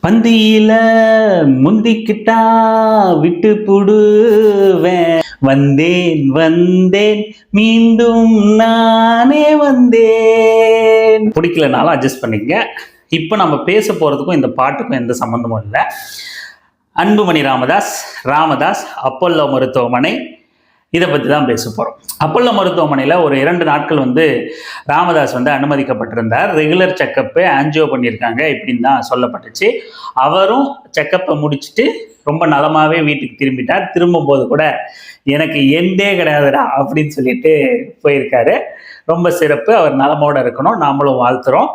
பந்தியில முந்திக்கிட்டா விட்டு புடுவேன். வந்தேன் வந்தேன் மீண்டும் நானே வந்தேன். பிடிக்கலனாலும் அட்ஜஸ்ட் பண்ணிக்க. இப்போ நம்ம பேச போறதுக்கும் இந்த பாட்டுக்கும் எந்த சம்பந்தமும் இல்லை. அன்புமணி ராமதாஸ் அப்போல்லோ மருத்துவமனை இதை பற்றி தான் பேச போகிறோம். அப்போல்லோ மருத்துவமனையில் ஒரு 2 நாட்கள் ராமதாஸ் அனுமதிக்கப்பட்டிருந்தார். ரெகுலர் செக்கப்பு ஆன்ஜியோ பண்ணியிருக்காங்க இப்படின்னு தான் சொல்லப்பட்டுச்சு. அவரும் செக்கப்பை முடிச்சுட்டு ரொம்ப நலமாகவே வீட்டுக்கு திரும்பிட்டார். திரும்பும்போது கூட எனக்கு எண்டே கிடையாதுடா அப்படின்னு சொல்லிட்டு போயிருக்காரு. ரொம்ப சிறப்பு. அவர் நலமோடு இருக்கணும், நாமளும் வாழ்த்துறோம்.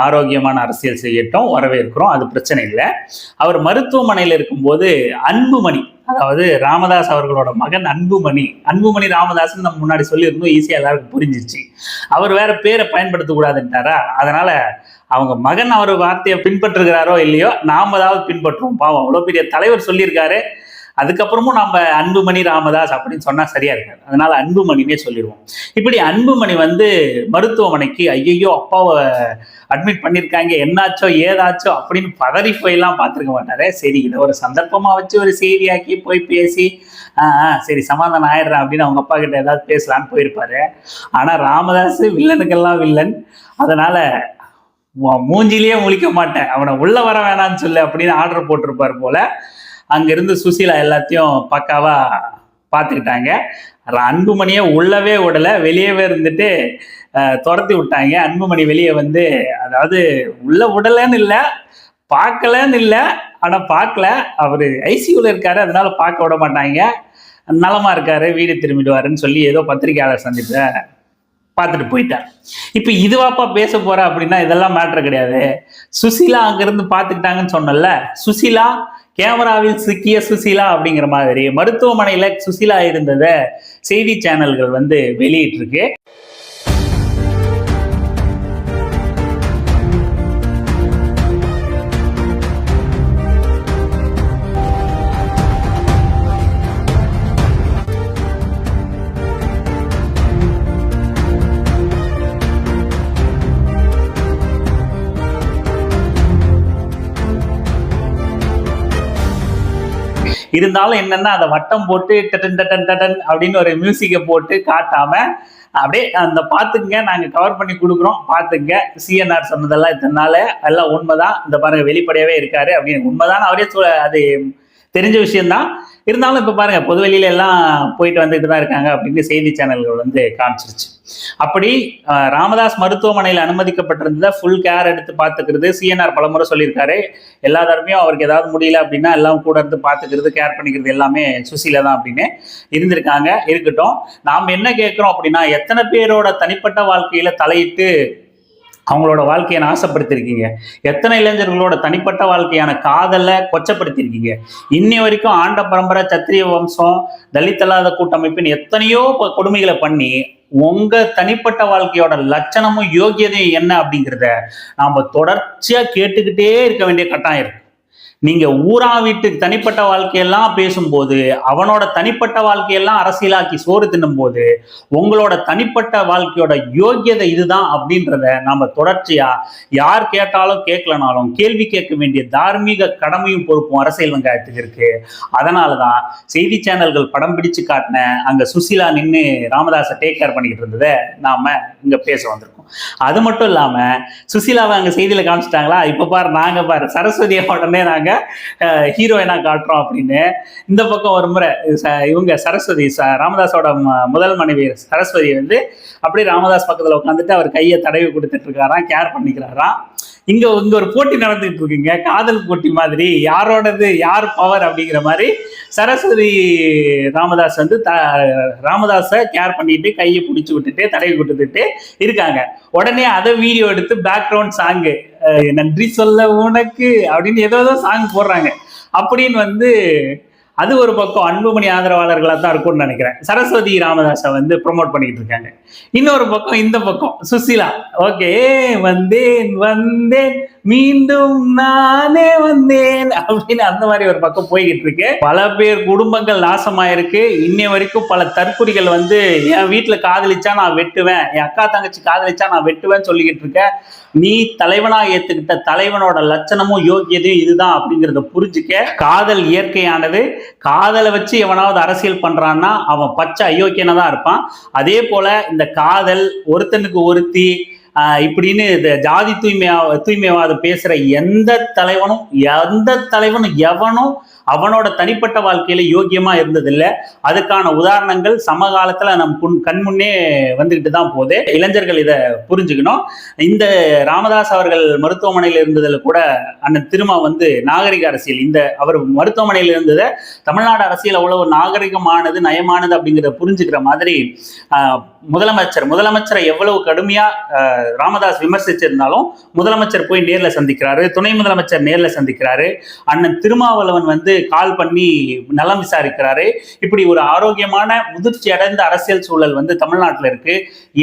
ஆரோக்கியமான அரசியல் செய்யட்டும், வரவேற்கிறோம், அது பிரச்சனை இல்லை. அவர் மருத்துவமனையில் இருக்கும்போது அன்புமணி, அதாவது ராமதாஸ் அவர்களோட மகன் அன்புமணி ராமதாஸ் நம்ம முன்னாடி சொல்லியிருந்தோம், ஈஸியாக எல்லாருக்கும் புரிஞ்சிச்சு. அவர் வேற பேரை பயன்படுத்தக்கூடாதுன்ட்டாரா, அதனால அவங்க மகன் அவர் வார்த்தையை பின்பற்றுகிறாரோ இல்லையோ, நாம ஏதாவது பின்பற்றுவோம். பாவம், அவ்வளோ பெரிய தலைவர் சொல்லியிருக்காரு, அதுக்கப்புறமும் நம்ம அன்புமணி ராமதாஸ் அப்படின்னு சொன்னா சரியா இருக்காது. அதனால அன்புமணினே சொல்லிடுவோம். இப்படி அன்புமணி மருத்துவமனைக்கு ஐயோ அப்பாவை அட்மிட் பண்ணியிருக்காங்க, என்னாச்சோ ஏதாச்சோ அப்படின்னு பதறி போயெல்லாம் பார்த்துருக்க மாட்டாரு. சரி, இதை ஒரு சந்தர்ப்பமா வச்சு ஒரு செய்தியாக்கி போய் பேசி சரி சமாதானம் ஆயிடுறேன் அப்படின்னு அவங்க அப்பா கிட்ட ஏதாவது பேசலான்னு போயிருப்பாரு. ஆனா ராமதாஸ் வில்லனுக்கெல்லாம் வில்லன். அதனால மூஞ்சிலேயே முழிக்க மாட்டேன், அவனை உள்ள வர வேணான்னு சொல்லு அப்படின்னு ஆர்டர் போட்டிருப்பார் போல. அங்கிருந்து சுசீலா எல்லாத்தையும் பக்காவா பார்த்துக்கிட்டாங்க. அன்புமணியை உள்ளவே விடலை, வெளியவே இருந்துட்டு துரத்தி விட்டாங்க. அன்புமணி வெளியே அதாவது உள்ள விடலன்னு இல்லை, பார்க்கலன்னு இல்லை, ஆனால் பார்க்கல, அவர் ஐசியூல இருக்காரு, அதனால பார்க்க விட மாட்டாங்க. நலமா இருக்காரு, வீடு திரும்பிடுவாருன்னு சொல்லி ஏதோ பத்திரிகையாளர் சந்திப்பை பார்த்துட்டு போயிட்டார். இப்போ இதுவாப்பா பேச போற அப்படின்னா இதெல்லாம் மேட்டர் கிடையாது. சுசீலா அங்கிருந்து பார்த்துக்கிட்டாங்கன்னு சொன்னல, சுசீலா கேமராவில் சிக்கிய சுசீலா அப்படிங்கிற மாதிரி மருத்துவமனையில சுசீலா இருந்ததை செய்தி சேனல்கள் வெளியிட்டு இருக்கு. இருந்தாலும் என்னன்னா அதை வட்டம் போட்டு டட்டன் டட்டன் டட்டன் அப்படின்னு ஒரு மியூசிக்கை போட்டு காட்டாம அப்படியே அந்த பார்த்துங்க, நாங்க கவர் பண்ணி கொடுக்குறோம், பார்த்துங்க, சிஎன்ஆர் சொன்னதெல்லாம் இதனால எல்லாம் உண்மைதான், இந்த பாருங்க வெளிப்படையாவே இருக்காரு அப்படின்னு உண்மைதான் அவரே அது தெரிஞ்ச விஷயம்தான். இருந்தாலும் இப்போ பாருங்க பொதுவெளியில எல்லாம் போயிட்டு வந்துட்டு தான் இருக்காங்க அப்படின்னு செய்தி சேனல்கள் காமிச்சிருச்சு. அப்படி ராமதாஸ் மருத்துவமனையில் அனுமதிக்கப்பட்டிருந்ததை ஃபுல் கேர் எடுத்து பார்த்துக்கிறது. சிஎன்ஆர் பலமுறை சொல்லியிருக்காரு, எல்லா தரமையும் அவருக்கு ஏதாவது முடியல அப்படின்னா எல்லாம் கூட இருந்து பார்த்துக்கிறது, கேர் பண்ணிக்கிறது எல்லாமே சுசீலா தான் அப்படின்னு இருந்திருக்காங்க. இருக்கட்டும், நாம் என்ன கேட்குறோம் அப்படின்னா, எத்தனை பேரோட தனிப்பட்ட வாழ்க்கையில தலையிட்டு அவங்களோட வாழ்க்கையை நாசப்படுத்திருக்கீங்க, எத்தனை இளைஞர்களோட தனிப்பட்ட வாழ்க்கையான காதலை கொச்சப்படுத்திருக்கீங்க. இன்னி வரைக்கும் ஆண்ட பரம்பரை, சத்திரிய வம்சம், தலித் அல்லாத கூட்டமைப்பின் எத்தனையோ கொடுமைகளை பண்ணி உங்க தனிப்பட்ட வாழ்க்கையோட லட்சணமும் யோகியதையும் என்ன அப்படிங்கிறத நாம தொடர்ச்சியா கேட்டுக்கிட்டே இருக்க வேண்டிய கட்டாயம் இருக்கு. நீங்க ஊரா வீட்டு தனிப்பட்ட வாழ்க்கையெல்லாம் பேசும்போது, அவனோட தனிப்பட்ட வாழ்க்கையெல்லாம் அரசியலாக்கி சோறு தின்னும் போது, உங்களோட தனிப்பட்ட வாழ்க்கையோட யோகியதை இதுதான் அப்படின்றத நாம தொடர்ச்சியா யார் கேட்டாலும் கேட்கலனாலும் கேள்வி கேட்க வேண்டிய தார்மீக கடமையும் பொறுப்பும் அரசியல் வெங்காயத்துக்கு இருக்கு. அதனாலதான் செய்தி சேனல்கள் படம் பிடிச்சு காட்டின அங்க சுசீலா நின்று ராமதாஸை டேக் கேர் பண்ணிக்கிட்டு இருந்ததை நாம இங்க பேச வந்திருக்கோம். அது மட்டும் இல்லாம சுசீலாவை அங்க செய்தியில காமிச்சிட்டாங்களா, இப்ப பாரு சரஸ்வதியை உடனே நாங்க ஹீரோயினா காட்டுறோம் அப்படின்னு. இந்த பக்கம் ஒரு முறை இவங்க சரஸ்வதி, ராமதாஸோட முதல் மனைவி சரஸ்வதி அப்படியே ராமதாஸ் பக்கத்துல உட்காந்துட்டு அவர் கையை தடவி கொடுத்துட்டு இருக்காராம், கேர் பண்ணிக்கிறாராம். இங்க ஒரு போட்டி நடந்துட்டு இருக்குங்க, காதல் போட்டி மாதிரி, யாரோடது யார் பவர் அப்படிங்கிற மாதிரி. சரஸ்வதி ராமதாஸ் ராமதாஸை கேர் பண்ணிட்டு கையை பிடிச்சி விட்டுட்டு தடவி கொடுத்துட்டு இருக்காங்க. உடனே அதை வீடியோ எடுத்து பேக்ரவுண்ட் சாங்கு நன்றி சொல்ல உனக்கு அப்படின்னு ஏதோ சாங் போடுறாங்க. அப்படின்னு அது ஒரு பக்கம் அன்புமணி ஆதரவாளர்களாக தான் இருக்கும்னு நினைக்கிறேன். சரஸ்வதி ராமதாஸை ப்ரொமோட் பண்ணிக்கிட்டு இருக்காங்க. இன்னொரு பக்கம் இந்த பக்கம் சுசீலா, ஓகே வந்தேன் மீண்டும் நானே வந்தேன் அப்படின்னு அந்த மாதிரி ஒரு பக்கம் போய்கிட்டு இருக்கு. பல பேர் குடும்பங்கள் நாசமாயிருக்கு. இன்னை வரைக்கும் பல தற்குறிகள் வந்து என் வீட்டுல காதலிச்சா நான் வெட்டுவேன், என் அக்கா தங்கச்சி காதலிச்சா நான் வெட்டுவேன்னு சொல்லிக்கிட்டு இருக்க. நீ தலைவனா ஏத்துக்கிட்ட தலைவனோட லட்சணமும் யோகியதையும் இதுதான் அப்படிங்கறத புரிஞ்சுக்க. காதல் இயற்கையானது. காதலை வச்சு எவனாவது அரசியல் பண்றான்னா அவன் பச்சை அயோக்கியனா தான் இருப்பான். அதே போல இந்த காதல், ஒருத்தனுக்கு ஒருத்தி இப்படின்னு இந்த ஜாதி தூய்மைவாதம் பேசுற எந்த தலைவனும் எவனும் அவனோட தனிப்பட்ட வாழ்க்கையில யோகியமா இருந்ததில்லை. அதுக்கான உதாரணங்கள் சமகாலத்துல நம் கண்முன்னே வந்துகிட்டு தான் போகுது. இளைஞர்கள் இதை புரிஞ்சுக்கணும். இந்த ராமதாஸ் அவர்கள் மருத்துவமனையில் இருந்ததுல கூட அண்ணன் திருமா வந்து நாகரிக அரசியல், இந்த அவர் மருத்துவமனையில் இருந்ததை தமிழ்நாடு அரசியல் அவ்வளவு நாகரிகமானது, நயமானது அப்படிங்கிறத புரிஞ்சுக்கிற மாதிரி முதலமைச்சரை எவ்வளவு கடுமையா ராமதாஸ் விமர்சிச்சிருந்தாலும் முதலமைச்சர் போய் நேர்ல சந்திக்கிறாரு, துணை முதலமைச்சர் நேர்ல சந்திக்கிறாரு, அண்ணன் திருமாவளவன் வந்து கால் பண்ணி நலம் விசாரிக்கிறாரு. இப்படி ஒரு ஆரோக்கியமான முதிர்ச்சி அடைந்த அரசியல் சூழல் வந்து தமிழ்நாட்டில் இருக்கு.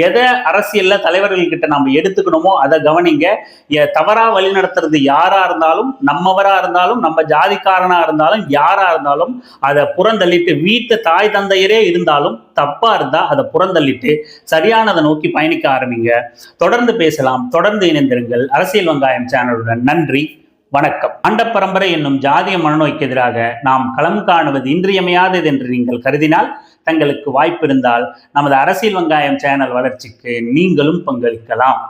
எதை அரசியல்ல தலைவர்கள் கிட்ட நம்ம எடுத்துக்கணுமோ அதை கவனிங்க. தவறா வழி நடத்துறது யாரா இருந்தாலும், நம்மவரா இருந்தாலும், நம்ம ஜாதிக்காரனா இருந்தாலும், யாரா இருந்தாலும் அதை புறந்தள்ளிட்டு, வீட்டு தாய் தந்தையரே இருந்தாலும் தப்பா இருந்தா அதை புறந்தள்ளிட்டு சரியானதை நோக்கி பயணிக்க ஆரம்பிங்க. தொடர்ந்து பேசலாம். தொடர்ந்து இணைந்திருங்கள் அரசியல் வெங்காயம் சேனலுடன். நன்றி, வணக்கம். ஆண்ட பரம்பரை என்னும் ஜாதிய மனநோய்க்கு எதிராக நாம் களம் காணுவது இன்றியமையாதது என்று நீங்கள் கருதினால், தங்களுக்கு வாய்ப்பு இருந்தால் நமது அரசியல் வெங்காயம் சேனல் வளர்ச்சிக்கு நீங்களும் பங்களிக்கலாம்.